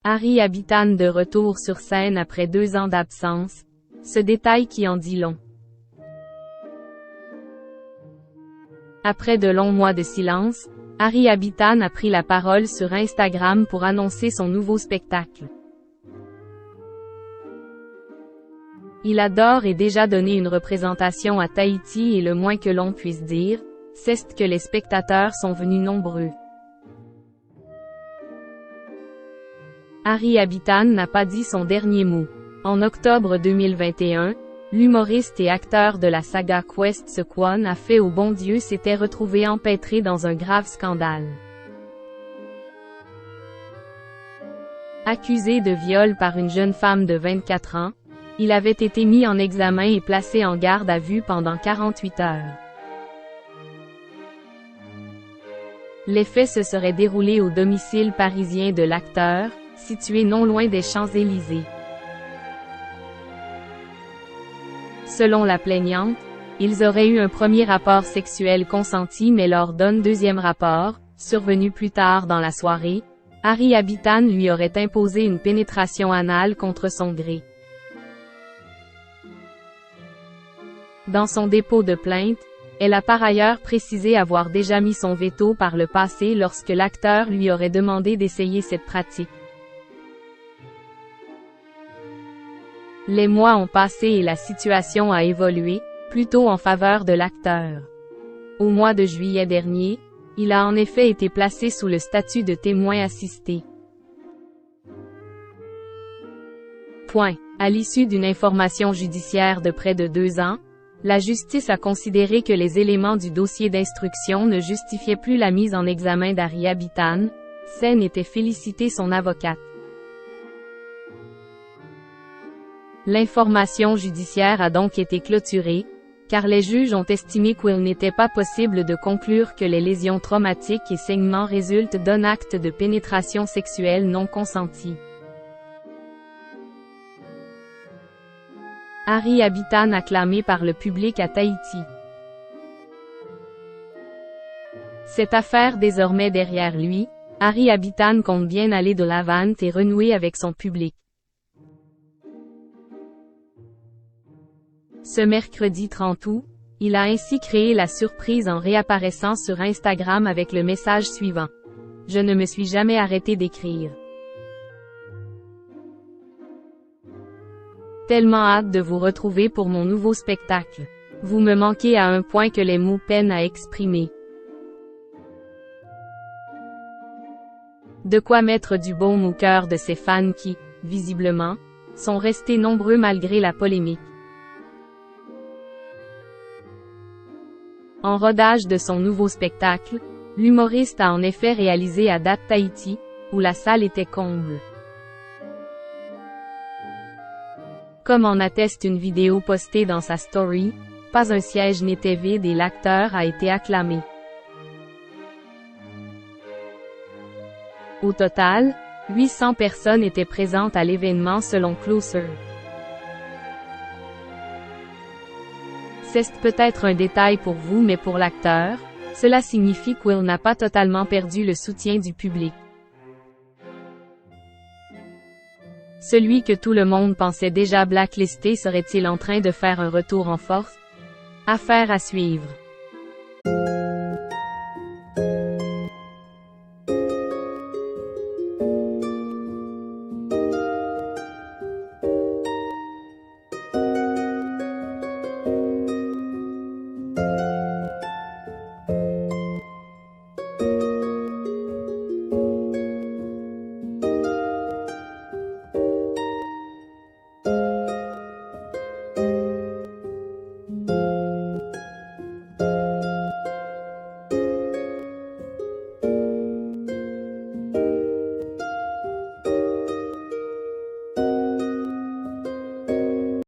Harry Habitan de retour sur scène après 2 ans d'absence, ce détail qui en dit long. Après de longs mois de silence, Harry Habitan a pris la parole sur Instagram pour annoncer son nouveau spectacle. Il a d'ores et déjà donné une représentation à Tahiti et le moins que l'on puisse dire, c'est que les spectateurs sont venus nombreux. Harry Habitan n'a pas dit son dernier mot. En octobre 2021, l'humoriste et acteur de la saga Quest Sequan a fait au bon Dieu s'était retrouvé empêtré dans un grave scandale. Accusé de viol par une jeune femme de 24 ans, il avait été mis en examen et placé en garde à vue pendant 48 heures. Les faits se seraient déroulés au domicile parisien de l'acteur, situé non loin des Champs-Élysées. Selon la plaignante, ils auraient eu un premier rapport sexuel consenti mais lors d'un deuxième rapport, survenu plus tard dans la soirée, Harry Habitan lui aurait imposé une pénétration anale contre son gré. Dans son dépôt de plainte, elle a par ailleurs précisé avoir déjà mis son veto par le passé lorsque l'acteur lui aurait demandé d'essayer cette pratique. Les mois ont passé et la situation a évolué, plutôt en faveur de l'acteur. Au mois de juillet dernier, il a en effet été placé sous le statut de témoin assisté. À l'issue d'une information judiciaire de près de 2 ans, la justice a considéré que les éléments du dossier d'instruction ne justifiaient plus la mise en examen d'Harry Habitan, Sen était félicité son avocate. L'information judiciaire a donc été clôturée, car les juges ont estimé qu'il n'était pas possible de conclure que les lésions traumatiques et saignements résultent d'un acte de pénétration sexuelle non consenti. Harry Habitan acclamé par le public à Tahiti. Cette affaire désormais derrière lui, Harry Habitan compte bien aller de l'avant et renouer avec son public. Ce mercredi 30 août, il a ainsi créé la surprise en réapparaissant sur Instagram avec le message suivant. « Je ne me suis jamais arrêté d'écrire. Tellement hâte de vous retrouver pour mon nouveau spectacle. Vous me manquez à un point que les mots peinent à exprimer. » De quoi mettre du baume au cœur de ses fans qui, visiblement, sont restés nombreux malgré la polémique. En rodage de son nouveau spectacle, l'humoriste a en effet réalisé à date Tahiti, où la salle était comble. Comme en atteste une vidéo postée dans sa story, pas un siège n'était vide et l'acteur a été acclamé. Au total, 800 personnes étaient présentes à l'événement selon Closer. C'est peut-être un détail pour vous mais pour l'acteur, cela signifie qu'il n'a pas totalement perdu le soutien du public. Celui que tout le monde pensait déjà blacklisté serait-il en train de faire un retour en force? Affaire à suivre.